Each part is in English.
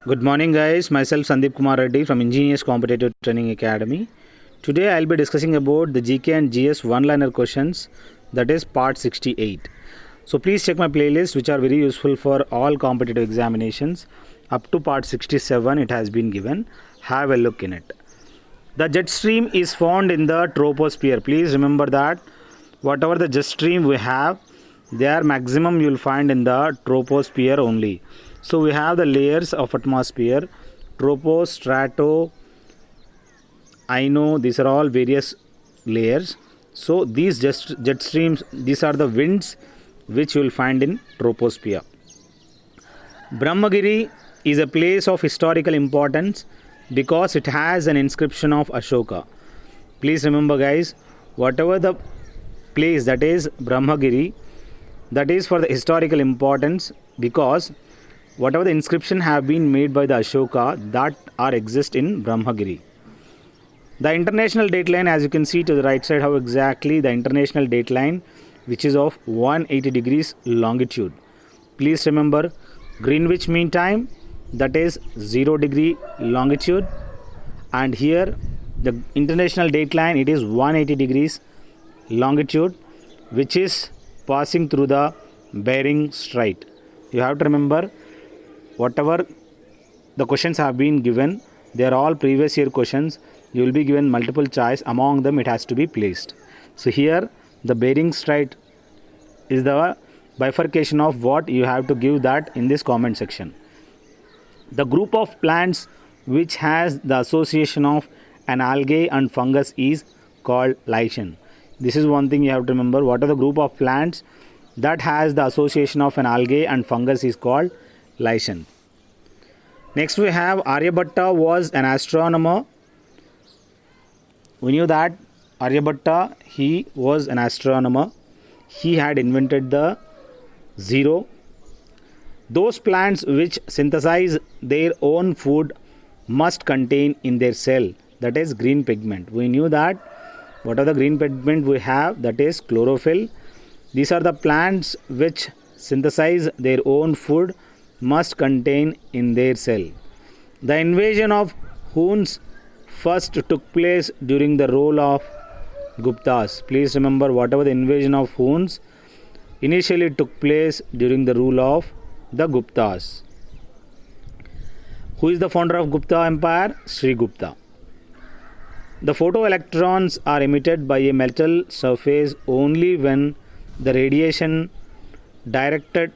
Good morning, guys. Myself Sandeep Kumar Reddy from Engineers Competitive Training Academy. Today, I'll be discussing about the GK and GS one-liner questions, that is part 68. So please check my playlist, which are very useful for all competitive examinations. Up to part 67, it has been given. Have a look in it. The jet stream is found in the troposphere. Please remember that whatever the jet stream we have, their maximum you will find in the troposphere only. So we have the layers of atmosphere: tropo, strato, ino. These are all various layers. So these jet streams, these are the winds which you will find in troposphere. Brahmagiri is a place of historical importance because it has an inscription of Ashoka. Please remember, guys, whatever the place, that is Brahmagiri, that is for the historical importance because whatever the inscription have been made by the Ashoka, that are exist in Brahmagiri. The international dateline, as you can see to the right side, how exactly the international dateline, which is of 180 degrees longitude. Please remember Greenwich Mean Time, that is 0 degree longitude, and here the international dateline, it is 180 degrees longitude, which is passing through the Bering Strait. You have to remember whatever the questions have been given, they are all previous year questions. You will be given multiple choice, among them it has to be placed. So here the Bering Strait is the bifurcation of what you have to give that in this comment section. The group of plants which has the association of an algae and fungus is called lichen. This is one thing you have to remember. What are the group of plants that has the association of an algae and fungus is called lichen. Next we have Aryabhatta was an astronomer. We knew that Aryabhatta, he was an astronomer. He had invented the zero. Those plants which synthesize their own food must contain in their cell, that is green pigment. We knew that what are the green pigment we have, that is chlorophyll. These are the plants which synthesize their own food must contain in their cell. The invasion of Huns first took place during the rule of Guptas. Please remember whatever the invasion of Huns initially took place during the rule of the Guptas. Who is the founder of Gupta Empire? Sri Gupta. The photoelectrons are emitted by a metal surface only when the radiation directed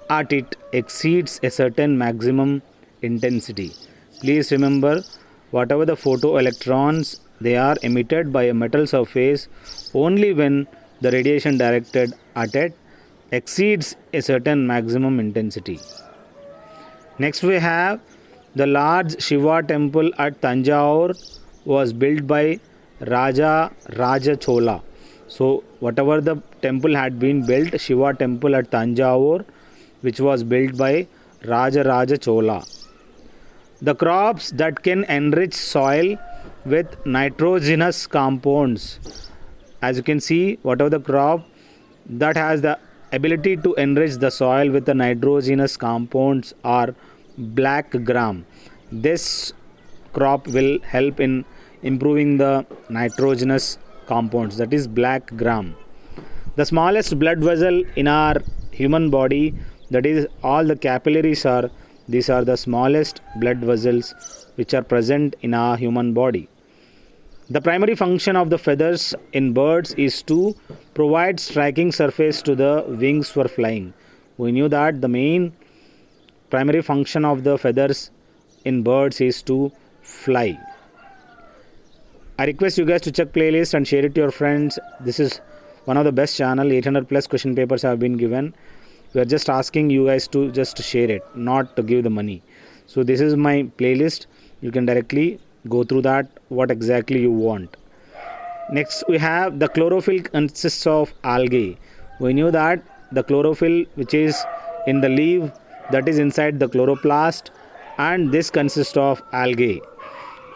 at it exceeds a certain maximum intensity. Please remember whatever the photoelectrons, they are emitted by a metal surface only when the radiation directed at it exceeds a certain maximum intensity. Next we have the large Shiva temple at Tanjore was built by Raja Chola. So whatever the temple had been built, Shiva temple at Tanjore, which was built by Raja Chola. The crops that can enrich soil with nitrogenous compounds. As you can see, whatever the crop that has the ability to enrich the soil with the nitrogenous compounds are black gram. This crop will help in improving the nitrogenous compounds, that is black gram. The smallest blood vessel in our human body, that is all the capillaries are, these are the smallest blood vessels which are present in our human body. The primary function of the feathers in birds is to provide striking surface to the wings for flying. We knew that the main primary function of the feathers in birds is to fly. I request you guys to check playlist and share it to your friends. This is one of the best channel. 800 plus question papers have been given. We are just asking you guys to just share it, not to give the money. So this is my playlist. You can directly go through that what exactly you want. Next we have the chlorophyll consists of algae. We knew that the chlorophyll which is in the leaf, that is inside the chloroplast, and this consists of algae.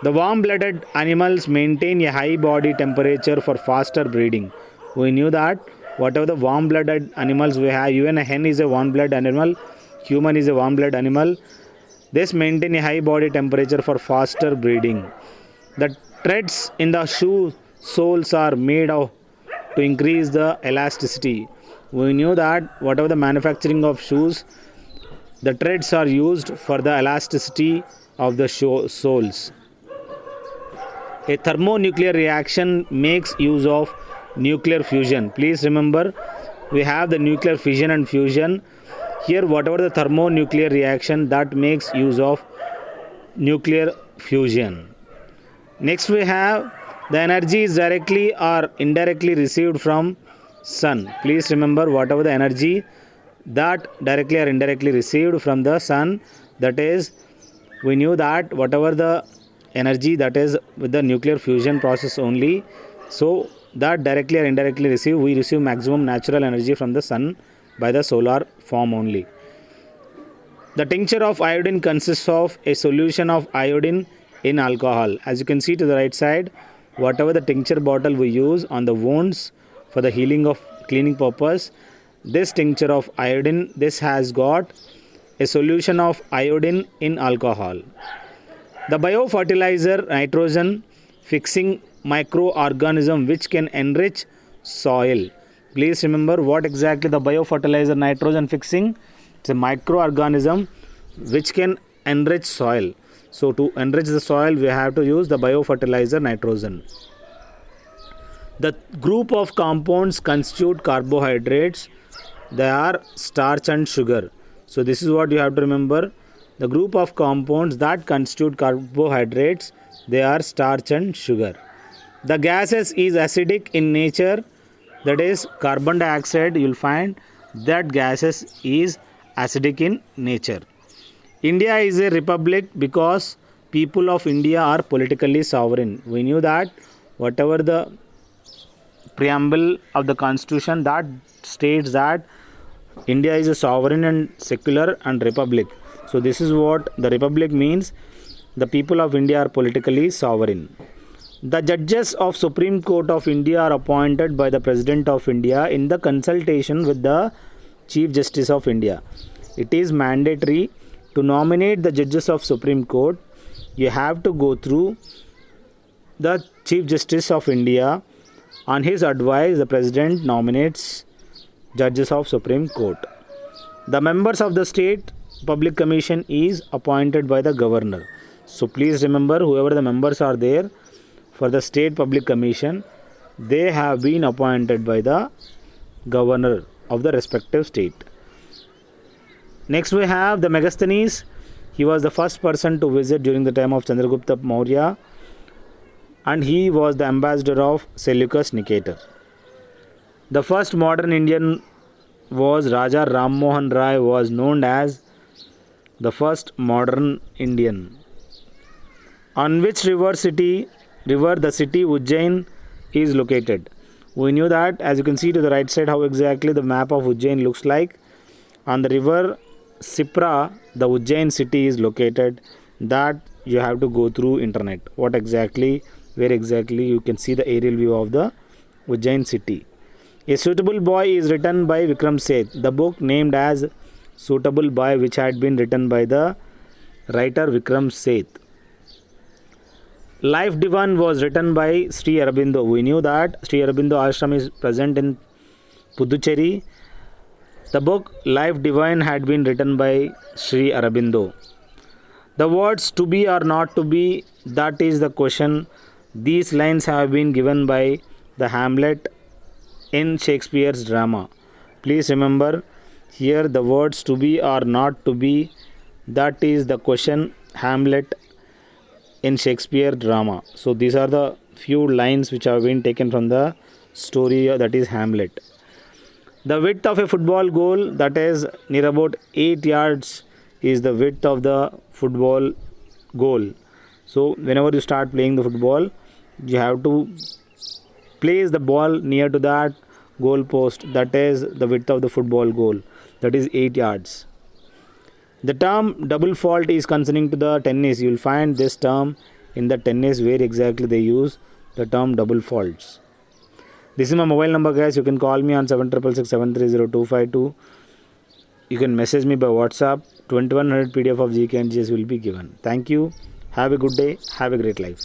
The warm-blooded animals maintain a high body temperature for faster breeding. We knew that whatever the warm-blooded animals we have, even a hen is a warm-blooded animal, human is a warm-blooded animal. This maintain a high body temperature for faster breathing. The threads in the shoe soles are made of to increase the elasticity. We knew that whatever the manufacturing of shoes, the threads are used for the elasticity of the soles. A thermonuclear reaction makes use of nuclear fusion. Please remember, we have the nuclear fission and fusion. Here, whatever the thermonuclear reaction that makes use of nuclear fusion. Next, we have the energy is directly or indirectly received from sun. Please remember, whatever the energy that directly or indirectly received from the sun, that is, we knew that whatever the energy that is with the nuclear fusion process only, so that directly or indirectly we receive maximum natural energy from the sun by the solar form only. The tincture of iodine consists of a solution of iodine in alcohol. As you can see to the right side, whatever the tincture bottle we use on the wounds for the healing of cleaning purpose, this tincture of iodine, this has got a solution of iodine in alcohol. The biofertilizer nitrogen fixing microorganism which can enrich soil. Please remember what exactly the biofertilizer nitrogen fixing. It's a microorganism which can enrich soil. So to enrich the soil, we have to use the biofertilizer nitrogen. The group of compounds constitute carbohydrates. They are starch and sugar. So this is what you have to remember. The group of compounds that constitute carbohydrates, they are starch and sugar. The gases is acidic in nature, that is carbon dioxide. You will find that gases is acidic in nature. India is a republic because people of India are politically sovereign. We knew that whatever the preamble of the constitution that states that India is a sovereign and secular and republic. So this is what the republic means. The people of India are politically sovereign. The judges of Supreme Court of India are appointed by the President of India in the consultation with the Chief Justice of India. It is mandatory to nominate the judges of Supreme Court. You have to go through the Chief Justice of India. On his advice, the President nominates judges of Supreme Court. The members of the State Public Commission is appointed by the Governor. So please remember, whoever the members are there for the State Public Commission, they have been appointed by the Governor of the respective state. Next we have the Megasthenes. He was the first person to visit during the time of Chandragupta Maurya, and he was the ambassador of Seleucus Nicator. The first modern Indian was Raja Ram Mohan Rai, was known as the first modern Indian. On which river the city Ujjain is located? We knew that, as you can see to the right side, how exactly the map of Ujjain looks like. On the river Sipra, the Ujjain city is located. That you have to go through internet. What exactly, where exactly you can see the aerial view of the Ujjain city. A Suitable Boy is written by Vikram Seth. The book named as Suitable Boy, which had been written by the writer Vikram Seth. Life Divan was written by Sri Aurobindo. We knew that Sri Aurobindo Ashram is present in Puducherry. The book Life Divine had been written by Sri Aurobindo. The words to be or not to be, that is the question. These lines have been given by the Hamlet in Shakespeare's drama. Please remember, here the words to be or not to be, that is the question Hamlet in Shakespeare drama. So these are the few lines which have been taken from the story, that is Hamlet. The width of a football goal, that is near about 8 yards, is the width of the football goal. So whenever you start playing the football, you have to place the ball near to that goal post, that is the width of the football goal, that is 8 yards. The term double fault is concerning to the tennis. You will find this term in the tennis where exactly they use the term double faults. This is my mobile number, guys. You can call me on 7667302252. You can message me by WhatsApp 2100 PDF of GK and GS will be given. Thank you. Have a good day. Have a great life.